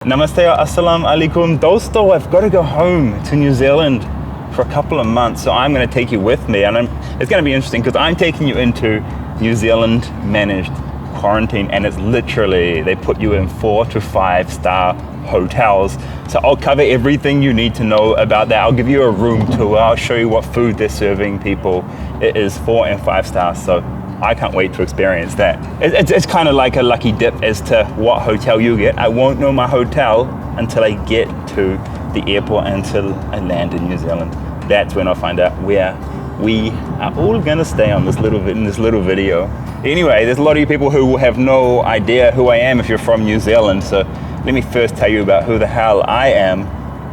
Namaste, assalamu alaikum. Dosto, I've got to go home to New Zealand for a couple of months, so I'm going to take you with me, and it's going to be interesting because I'm taking you into New Zealand managed quarantine, and it's literally, they put you in 4 to 5 star hotels. So I'll cover everything you need to know about that. I'll give you a room tour. I'll show you what food they're serving people. It is 4 and 5 stars, so I can't wait to experience that. It's kind of like a lucky dip as to what hotel you get. I won't know my hotel until I get to the airport, until I land in New Zealand. That's when I'll find out where we are all gonna stay in this little video. Anyway, there's a lot of you people who will have no idea who I am if you're from New Zealand. So let me first tell you about who the hell I am.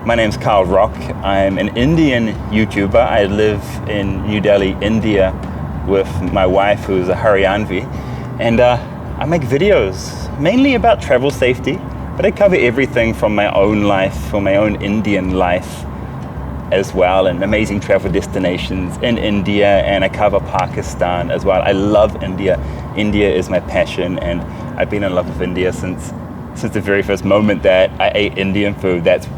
My name's Karl. I'm an Indian YouTuber. I live in New Delhi, India, with my wife, who's a Haryanvi, and I make videos mainly about travel safety, but I cover everything from my own life, from my own Indian life as well, and amazing travel destinations in India, and I cover Pakistan as well. I love India. India is my passion, and I've been in love with India since the very first moment that I ate Indian food. That's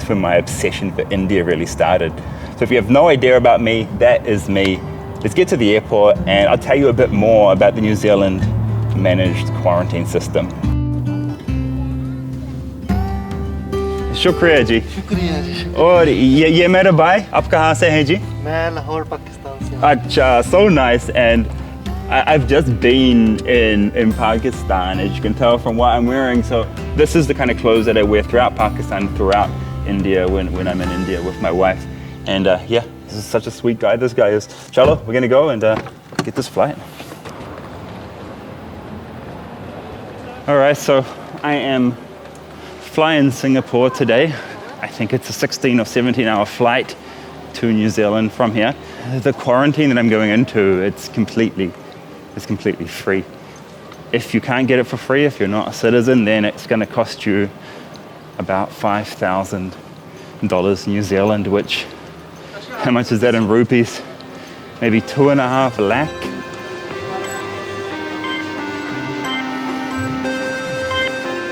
when my obsession for India really started. So if you have no idea about me, that is me. Let's get to the airport and I'll tell you a bit more about the New Zealand managed quarantine system. शुक्रिया जी। शुक्रिया जी। और ये मेरा भाई, आप कहाँ से हैं जी? मैं लाहौर पाकिस्तान से। अच्छा, so nice. And I've just been in Pakistan, as you can tell from what I'm wearing. So this is the kind of clothes that I wear throughout Pakistan, throughout India when I'm in India with my wife. And yeah. This is such a sweet guy, this guy is. Chalo, we're gonna go and get this flight. All right, so I am flying Singapore today. I think it's a 16 or 17 hour flight to New Zealand from here. The quarantine that I'm going into, it's completely free. If you can't get it for free, if you're not a citizen, then it's gonna cost you about $5,000 New Zealand, which, how much is that in rupees? Maybe 2.5 lakh.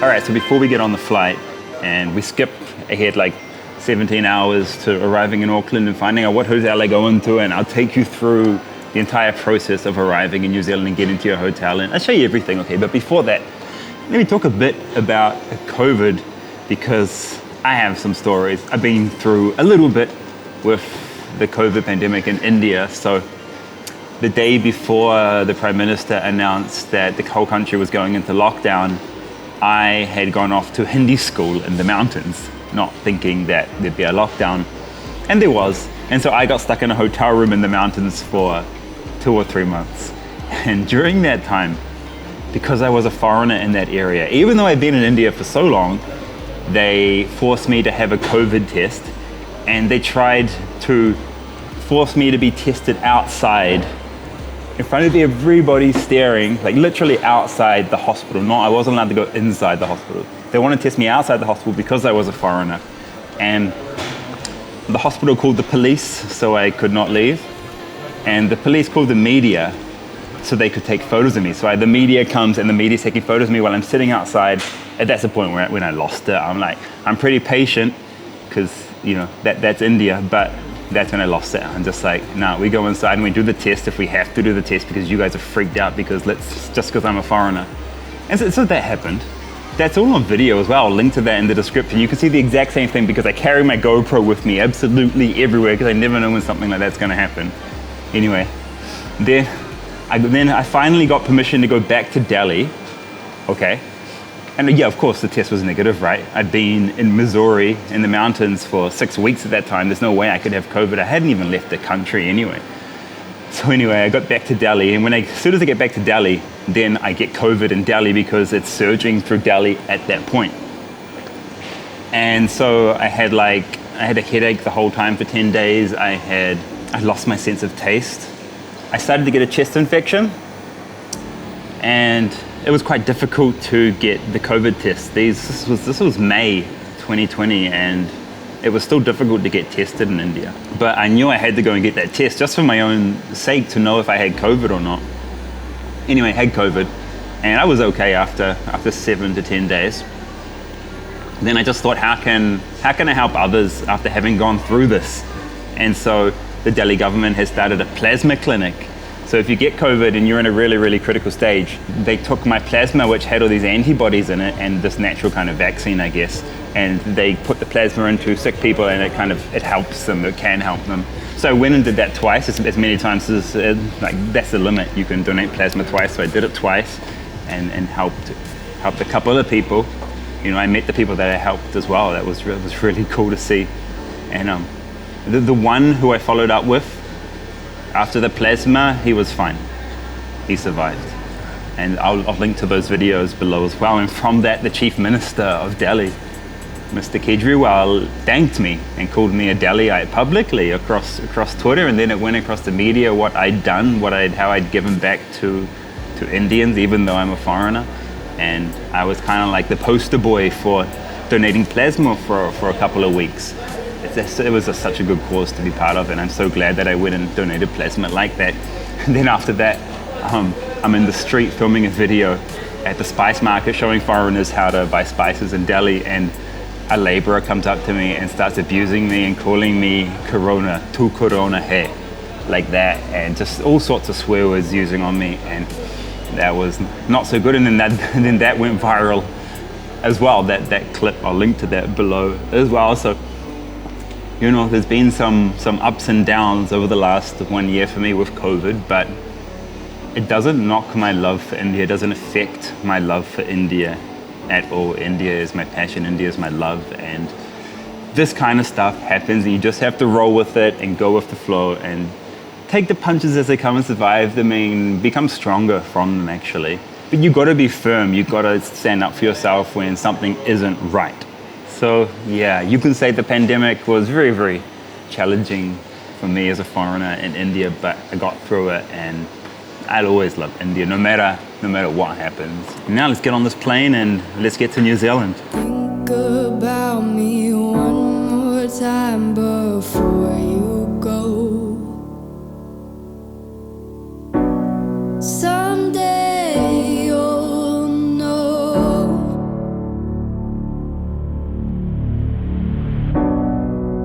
All right, so before we get on the flight, and we skip ahead like 17 hours to arriving in Auckland and finding out what hotel I go into, and I'll take you through the entire process of arriving in New Zealand and getting to your hotel, and I'll show you everything, okay? But before that, let me talk a bit about COVID, because I have some stories. I've been through a little bit with the COVID pandemic in India. So the day before the Prime Minister announced that the whole country was going into lockdown, I had gone off to Hindi school in the mountains, not thinking that there'd be a lockdown, and there was. And so I got stuck in a hotel room in the mountains for 2 or 3 months. And during that time, because I was a foreigner in that area, even though I'd been in India for so long, they forced me to have a COVID test, and they tried to force me to be tested outside in front of everybody staring, like literally outside the hospital. No, I wasn't allowed to go inside the hospital. They wanted to test me outside the hospital because I was a foreigner. And the hospital called the police so I could not leave. And the police called the media so they could take photos of me. So the media comes and the media's taking photos of me while I'm sitting outside. And that's the point when I lost it. I'm pretty patient because, you know, that's India, but that's when I lost it. I'm just like, nah, we go inside and we do the test if we have to do the test because you guys are freaked out because I'm a foreigner. And so that happened. That's all on video as well. I'll link to that in the description. You can see the exact same thing because I carry my GoPro with me absolutely everywhere because I never know when something like that's gonna happen. Anyway, then I finally got permission to go back to Delhi, okay? And yeah, of course, the test was negative, right? I'd been in Missouri in the mountains for 6 weeks at that time. There's no way I could have COVID. I hadn't even left the country anyway. So anyway, I got back to Delhi, and as soon as I get back to Delhi, then I get COVID in Delhi because it's surging through Delhi at that point. And so I had a headache the whole time for 10 days. I lost my sense of taste. I started to get a chest infection, and it was quite difficult to get the COVID test. This was May 2020, and it was still difficult to get tested in India. But I knew I had to go and get that test just for my own sake to know if I had COVID or not. Anyway, I had COVID, and I was okay after 7 to 10 days. then I just thought, how can I help others after having gone through this? And so the Delhi government has started a plasma clinic. So if you get COVID and you're in a really, really critical stage, they took my plasma, which had all these antibodies in it and this natural kind of vaccine, I guess, and they put the plasma into sick people, and it helps them, it can help them. So I went and did that twice, as many times as, that's the limit. You can donate plasma twice, so I did it twice and helped a couple of people. I met the people that I helped as well. That was really cool to see. And the one who I followed up with, after the plasma, he was fine. He survived. And I'll link to those videos below as well. And from that, the Chief Minister of Delhi, Mr. Kejriwal, thanked me and called me a Delhiite publicly across Twitter, and then it went across the media what I'd done, how I'd given back to Indians, even though I'm a foreigner. And I was kind of like the poster boy for donating plasma for a couple of weeks. It was such a good cause to be part of, and I'm so glad that I went and donated plasma like that. And then after that, I'm in the street filming a video at the spice market showing foreigners how to buy spices in Delhi, and a laborer comes up to me and starts abusing me and calling me Corona, tu Corona hai, like that, and just all sorts of swear words using on me, and that was not so good. And then that went viral as well, that clip. I'll link to that below as well. So there's been some ups and downs over the last 1 year for me with COVID, but it doesn't knock my love for India. It doesn't affect my love for India at all. India is my passion. India is my love. And this kind of stuff happens, and you just have to roll with it and go with the flow and take the punches as they come and survive them and become stronger from them, actually. But you got to be firm. You got to stand up for yourself when something isn't right. So yeah, you can say the pandemic was very, very challenging for me as a foreigner in India, but I got through it, and I'll always love India, no matter what happens. Now let's get on this plane and let's get to New Zealand. Think about me one more time before you go. Someday you'll know.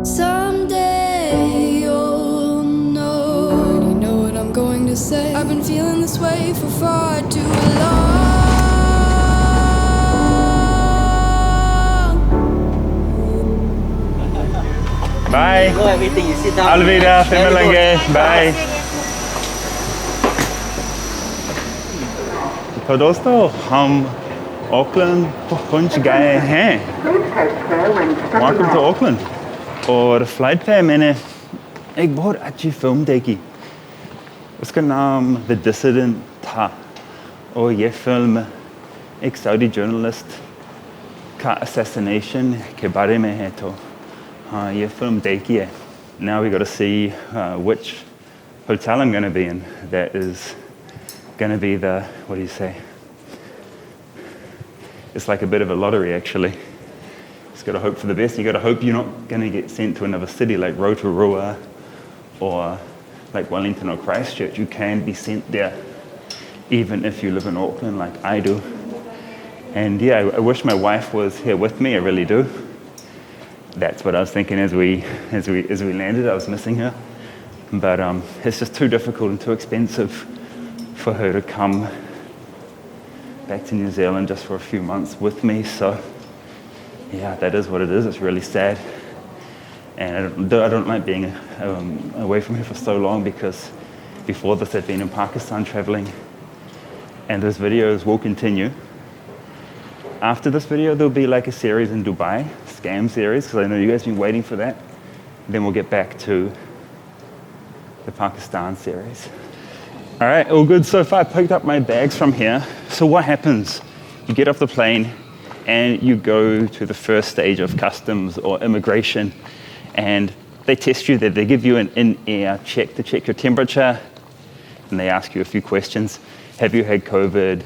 Someday you'll know. You know what I'm going to say. I've been feeling this way for far too long. Bye. Go everything, you sit down. Alvida, Femelange. Bye. तो दोस्तों हम Auckland पहुंच गए हैं. Welcome to Auckland. और flight पे मैंने एक बहुत अच्छी फिल्म देखी. उसका नाम The Dissident था. और ये फिल्म एक सऊदी जर्नलिस्ट का assassination के बारे में है. तो हाँ, ये फिल्म देखिए. Now we got to see which hotel I'm going to be in. That is going to be the, what do you say? It's like a bit of a lottery, actually. Just got to hope for the best. You got to hope you're not going to get sent to another city like Rotorua or like Wellington or Christchurch. You can be sent there even if you live in Auckland like I do. And yeah, I wish my wife was here with me. I really do. That's what I was thinking as we landed. I was missing her, but it's just too difficult and too expensive for her to come back to New Zealand just for a few months with me. So yeah, that is what it is. It's really sad, and I don't like being away from her for so long, because before this I'd been in Pakistan traveling, and those videos will continue. After this video, there'll be like a series in Dubai, scam series, because I know you guys have been waiting for that. Then we'll get back to the Pakistan series. All right, all good so far. I picked up my bags from here. So what happens? You get off the plane and you go to the first stage of customs or immigration, and they test you there. They give you an in-air check to check your temperature, and they ask you a few questions. Have you had COVID?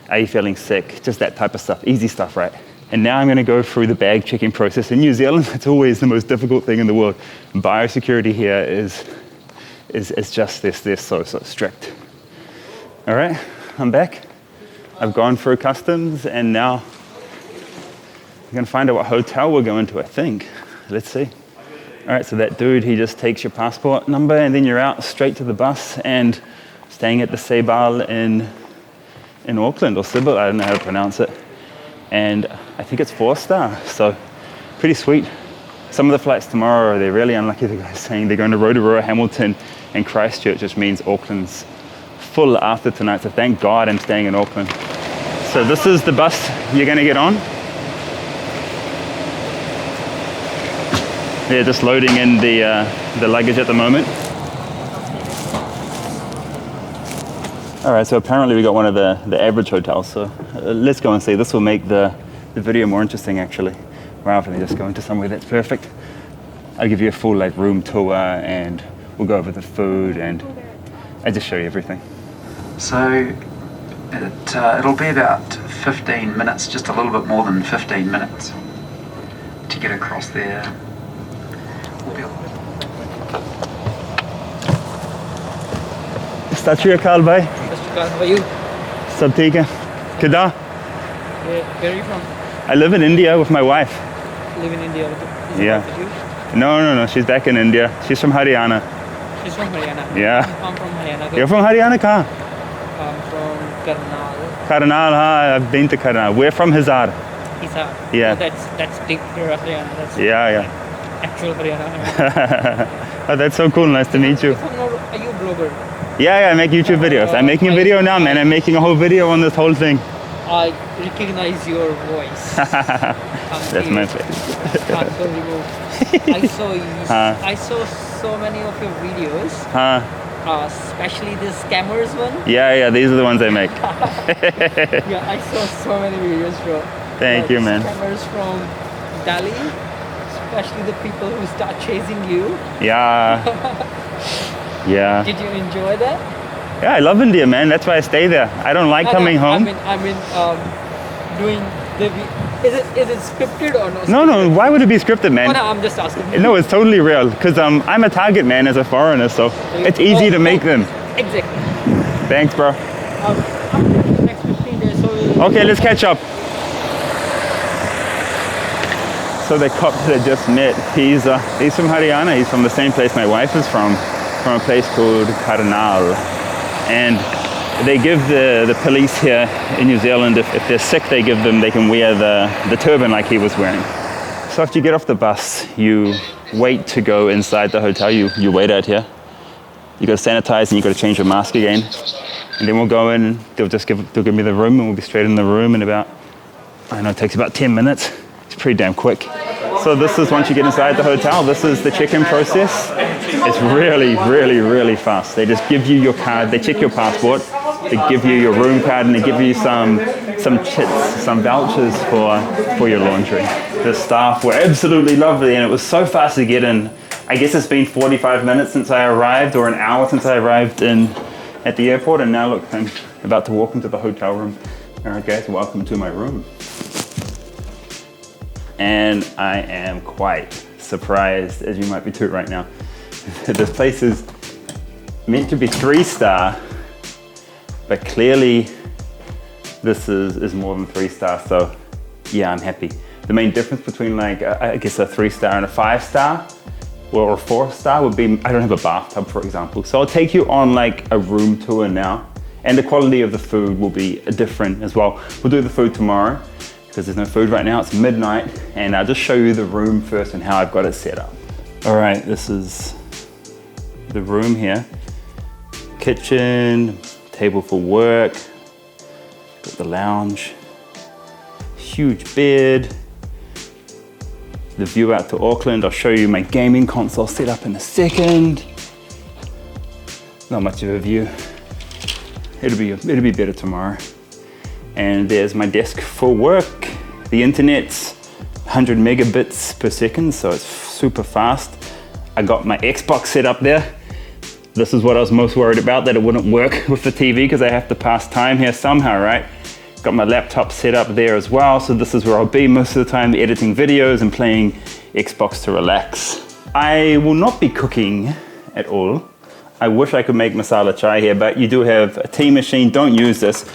Are you feeling sick? Just that type of stuff. Easy stuff, right? And now I'm going to go through the bag checking process. In New Zealand, it's always the most difficult thing in the world. Biosecurity here is just this. They're so strict. All right, I'm back. I've gone through customs, and now We're gonna find out what hotel we're going to, I think. Let's see. All right, so that dude, he just takes your passport number and then you're out straight to the bus and staying at the Sebel in Auckland, or Sebel, I don't know how to pronounce it. And I think it's 4-star, so pretty sweet. Some of the flights tomorrow, they're really unlucky, the guy's saying they're going to Rotorua, Hamilton, and Christchurch, which means Auckland's full after tonight, so thank God I'm staying in Auckland. So this is the bus you're going to get on. They're just loading in the luggage at the moment. All right, so apparently we got one of the average hotels, so let's go and see. This will make the video more interesting, actually, rather than just going to somewhere that's perfect. I'll give you a full room tour and we'll go over the food and I'll just show you everything. So it'll be about 15 minutes, just a little bit more than 15 minutes to get across there. Statue Karl bhai. How are you? Sab theek hai? Kida? Where are you from? I live in India with my wife. Live in India. Is Yeah. It with you? No, she's back in India. She's from Haryana. She's from Haryana. Yeah. I'm from Haryana. You're from Haryana, kahan? I'm from Karnal. Karnal, I've been to Karnal. We're from Hisar. Hisar. Yeah. Oh, that's deep Haryana. That's Yeah. actual Haryana. Oh, that's so cool. Nice to meet you. Are you a blogger? Yeah, I make YouTube videos. I'm making a video now, man. I'm making a whole video on this whole thing. I recognize your voice. That's my face. Can't go remove. I saw so many of your videos. Especially the scammers one. Yeah, these are the ones I make. Yeah, I saw so many videos, bro. Thank you, man. Scammers from Delhi, especially the people who start chasing you. Yeah. Did you enjoy that? Yeah, I love India, man. That's why I stay there. I don't like coming home. I mean, doing the. Is it scripted or no? No. Why would it be scripted, man? Oh, no, I'm just asking. No, it's totally real. Because I'm a target man as a foreigner, so it's easy to make them. Exactly. Thanks, bro. Next 15 days, so Okay, let's catch up. So the cop that I just met, he's from Haryana. He's from the same place my wife is from a place called Karnal. And they give the police here in New Zealand, if they're Sikh, they can wear the turban like he was wearing. So after you get off the bus, you wait to go inside the hotel. You wait out here. You got to sanitize and you got to change your mask again. And then we'll go in, they'll give me the room and we'll be straight in the room in about, I don't know, it takes about 10 minutes. It's pretty damn quick. So this is, once you get inside the hotel, this is the check-in process. It's really fast. They just give you your card, they check your passport, they give you your room card, and they give you some chits, some vouchers for your laundry. The staff were absolutely lovely, and it was so fast to get in. I guess it's been 45 minutes since I arrived, or an hour since I arrived at the airport, and now look, I'm about to walk into the hotel room. All right, guys, welcome to my room. And I am quite surprised, as you might be too right now. This place is meant to be 3-star, but clearly this is more than 3-star, so yeah, I'm happy. The main difference between I guess a 3-star and a 5-star, or a 4-star would be, I don't have a bathtub, for example. So I'll take you on a room tour now, and the quality of the food will be different as well. We'll do the food tomorrow, because there's no food right now, it's midnight, and I'll just show you the room first and how I've got it set up. All right, this is the room here. Kitchen, table for work, got the lounge, huge bed, the view out to Auckland. I'll show you my gaming console set up in a second. Not much of a view. It'll be better tomorrow. And there's my desk for work. The internet's 100 megabits per second, so it's super fast. I got my Xbox set up there. This is what I was most worried about, that it wouldn't work with the TV because I have to pass time here somehow, right? Got my laptop set up there as well, so this is where I'll be most of the time, editing videos and playing Xbox to relax. I will not be cooking at all. I wish I could make masala chai here, but you do have a tea machine. Don't use this.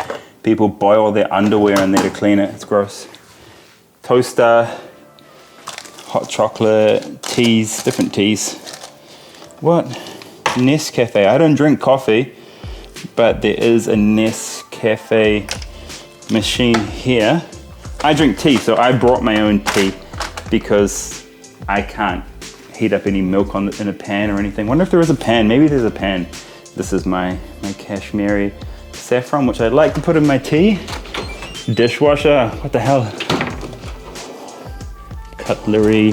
People boil their underwear in there to clean it. It's gross. toaster, hot chocolate, teas, different teas. What? Nescafe. I don't drink coffee, but there is a Nescafe machine here. I drink tea, so I brought my own tea because I can't heat up any milk in a pan or anything. Wonder if there is a pan. Maybe there's a pan. This is my Kashmiri saffron, which I like to put in my tea. Dishwasher. What the hell? Cutlery.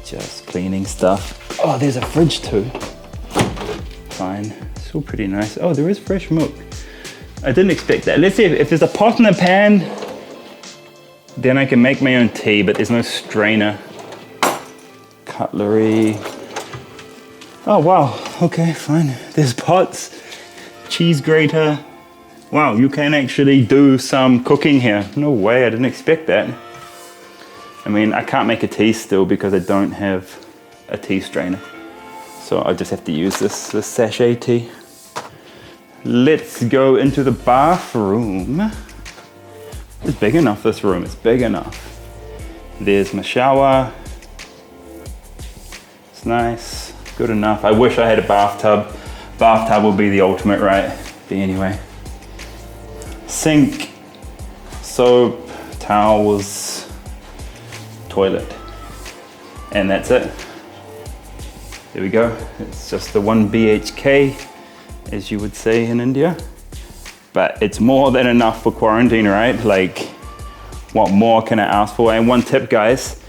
Just cleaning stuff. Oh, there's a fridge too. Fine. It's all pretty nice. Oh, there is fresh milk. I didn't expect that. Let's see if there's a pot and a pan, then I can make my own tea, but there's no strainer. Cutlery. Oh, wow. Okay, fine. There's pots, cheese grater. Wow, you can actually do some cooking here. No way, I didn't expect that. I mean, I can't make a tea still because I don't have a tea strainer. So I just have to use this sachet tea. Let's go into the bathroom. It's big enough, this room, it's big enough. There's my shower. It's nice, good enough. I wish I had a bathtub. Bathtub would be the ultimate, right? But anyway. Sink, soap, towels, toilet. And that's it. There we go. It's just the 1 BHK, as you would say in India. But it's more than enough for quarantine, right? Like, what more can I ask for? And one tip, guys,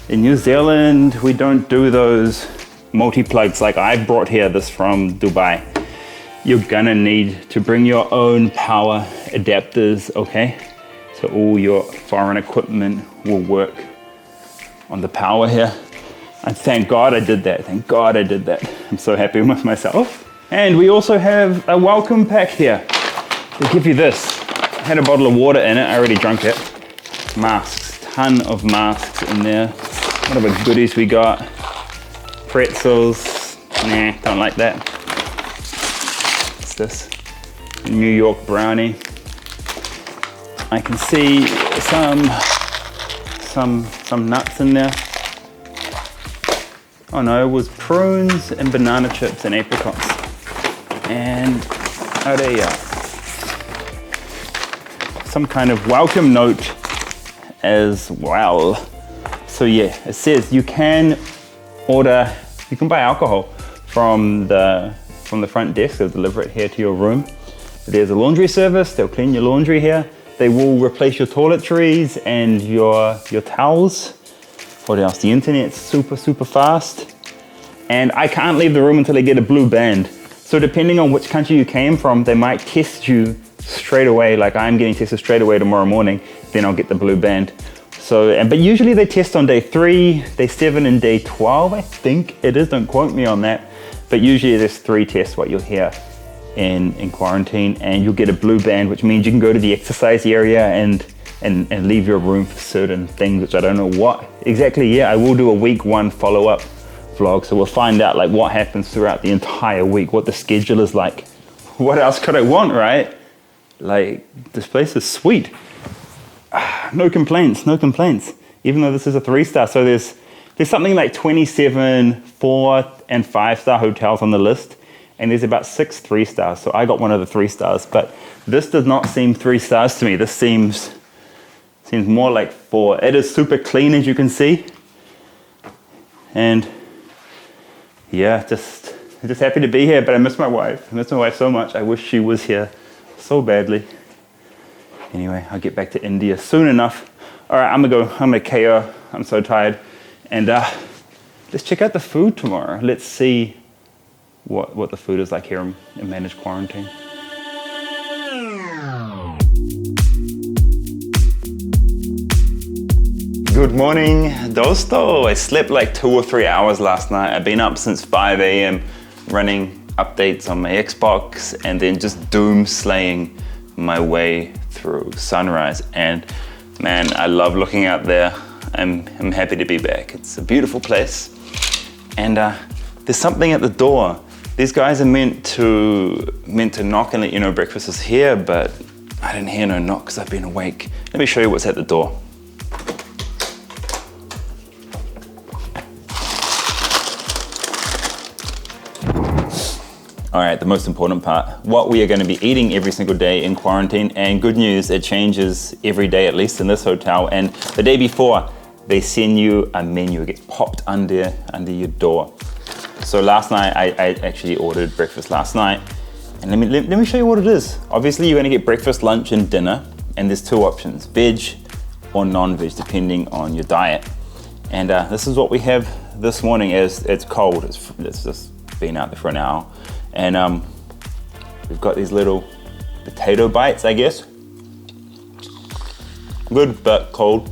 in New Zealand, we don't do those multi-plugs like I brought here, this from Dubai. You're gonna need to bring your own power adapters, okay? So all your foreign equipment will work on the power here. And thank God I did that. Thank God I did that. I'm so happy with myself. And we also have a welcome pack here. They give you this. I had a bottle of water in it. I already drank it. Masks. Ton of masks in there. What other goodies we got? Pretzels. Nah, don't like that. What's this? New York brownie. I can see some nuts in there. Oh no, it was prunes and banana chips and apricots. And oh, there you are. Some kind of welcome note as well. So yeah, it says you can buy alcohol from the front desk. They'll deliver it here to your room. There's a laundry service. They'll clean your laundry here. They will replace your toiletries and your towels. What else? The internet's super, super fast. And I can't leave the room until I get a blue band. So depending on which country you came from, they might test you straight away. Like I'm getting tested straight away tomorrow morning, then I'll get the blue band. So, but usually they test on day 3, day 7, and day 12, I think it is. Don't quote me on that. But usually there's 3 tests what you'll hear in quarantine, and you'll get a blue band, which means you can go to the exercise area and leave your room for certain things, which I don't know what exactly yet. I will do a week 1 follow-up vlog, so we'll find out like what happens throughout the entire week, what the schedule is like. What else could I want, right? Like, this place is sweet. No complaints, no complaints. Even though this is a 3-star, so there's something like 27 4 and 5-star hotels on the list, and there's about 6 3-stars. So I got one of the 3 stars, but this does not seem 3 stars to me. This seems more like 4. It is super clean, as you can see, and yeah, just happy to be here. But I miss my wife. I miss my wife so much. I wish she was here so badly. Anyway, I'll get back to India soon enough. All right, I'm gonna KO. I'm so tired. And let's check out the food tomorrow. Let's see what the food is like here in managed quarantine. Good morning, Dosto. I slept like 2 or 3 hours last night. I've been up since 5 a.m. running updates on my Xbox and then just doom slaying my way through sunrise. And man, I love looking out there. I'm happy to be back. It's a beautiful place. And there's something at the door. These guys are meant to knock and let you know breakfast is here, but I didn't hear no knock because I've been awake. Let me show you what's at the door. All right, the most important part, what we are going to be eating every single day in quarantine. And good news, it changes every day, at least in this hotel. And the day before, they send you a menu, it gets popped under your door. So last night, I actually ordered breakfast last night. And let me show you what it is. Obviously, you're going to get breakfast, lunch, and dinner. And there's two options, veg or non-veg, depending on your diet. And this is what we have this morning. As it's cold, it's just been out there for an hour. And we've got these little potato bites, I guess. Good, but cold.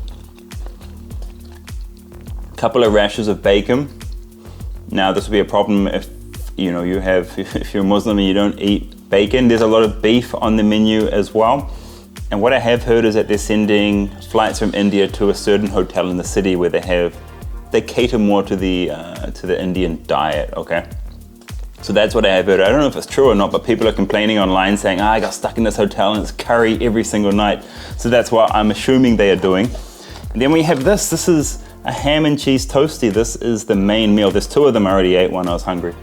Couple of rashers of bacon. Now this will be a problem if if you're Muslim and you don't eat bacon. There's a lot of beef on the menu as well. And what I have heard is that they're sending flights from India to a certain hotel in the city where they cater more to the Indian diet, okay? So that's what I have heard. I don't know if it's true or not, but people are complaining online saying, I got stuck in this hotel and it's curry every single night. So that's what I'm assuming they are doing. And then we have this. This is a ham and cheese toasty. This is the main meal. There's two of them. I already ate one. I was hungry.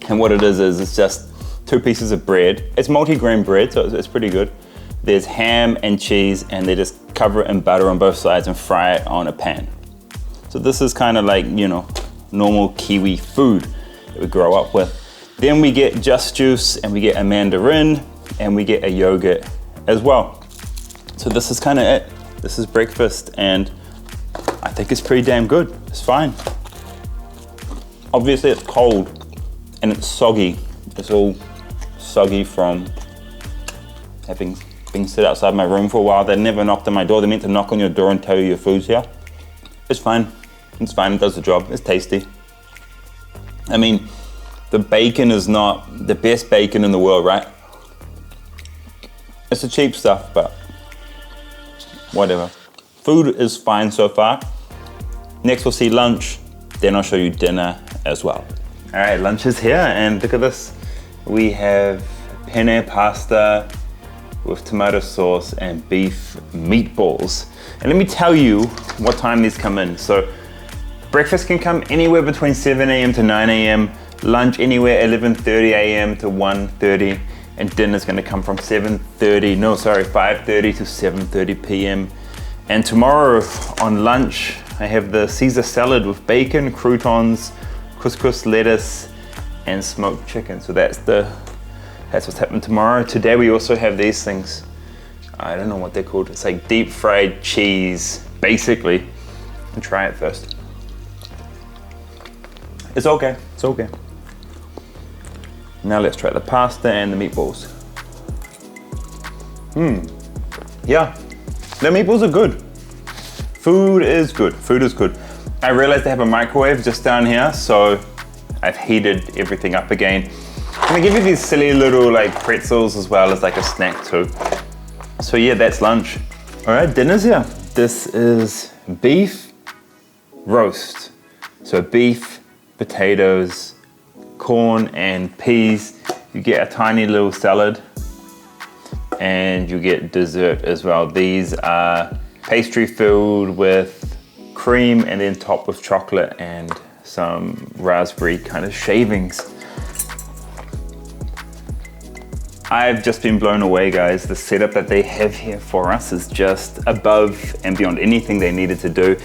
And what it is it's just 2 pieces of bread. It's multi-grain bread, so it's pretty good. There's ham and cheese, and they just cover it in butter on both sides and fry it on a pan. So this is kind of like, normal Kiwi food that we grow up with. Then we get just juice, and we get a mandarin, and we get a yogurt as well. So this is kind of it. This is breakfast, and I think it's pretty damn good. It's fine. Obviously it's cold and it's soggy. It's all soggy from having been sit outside my room for a while. They never knocked on my door. They meant to knock on your door and tell you your food's here. It's fine. It's fine. It does the job. It's tasty. I mean, the bacon is not the best bacon in the world, right? It's the cheap stuff, but whatever. Food is fine so far. Next we'll see lunch, then I'll show you dinner as well. All right, lunch is here, and look at this. We have penne pasta with tomato sauce and beef meatballs. And let me tell you what time these come in. So breakfast can come anywhere between 7 a.m. to 9 a.m. Lunch anywhere 11:30 a.m. to 1:30. And dinner's gonna come from 5:30 to 7:30 p.m. And tomorrow on lunch, I have the Caesar salad with bacon, croutons, couscous, lettuce, and smoked chicken. So that's what's happening tomorrow. Today we also have these things. I don't know what they're called. It's like deep fried cheese, basically. And try it first. It's okay. It's okay. Now let's try the pasta and the meatballs. Yeah. The meatballs are good. Food is good. Food is good. I realized they have a microwave just down here, so I've heated everything up again. I'm gonna give you these silly little like pretzels as well as like a snack too. So yeah, that's lunch. All right, dinner's here. This is beef roast. So beef, potatoes, corn and peas. You get a tiny little salad. And you get dessert as well. These are pastry filled with cream and then topped with chocolate and some raspberry kind of shavings. I've just been blown away, guys. The setup that they have here for us is just above and beyond anything they needed to do.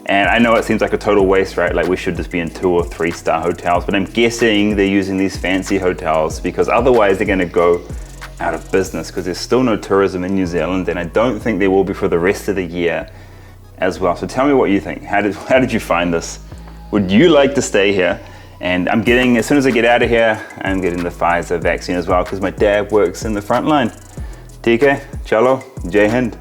And I know it seems like a total waste, right? Like we should just be in 2 or 3 star hotels, but I'm guessing they're using these fancy hotels because otherwise they're gonna go out of business because there's still no tourism in New Zealand, and I don't think there will be for the rest of the year as well. So tell me what you think. How did you find this? Would you like to stay here? And as soon as I get out of here, I'm getting the Pfizer vaccine as well because my dad works in the front line. TK, Chalo, Jai Hind.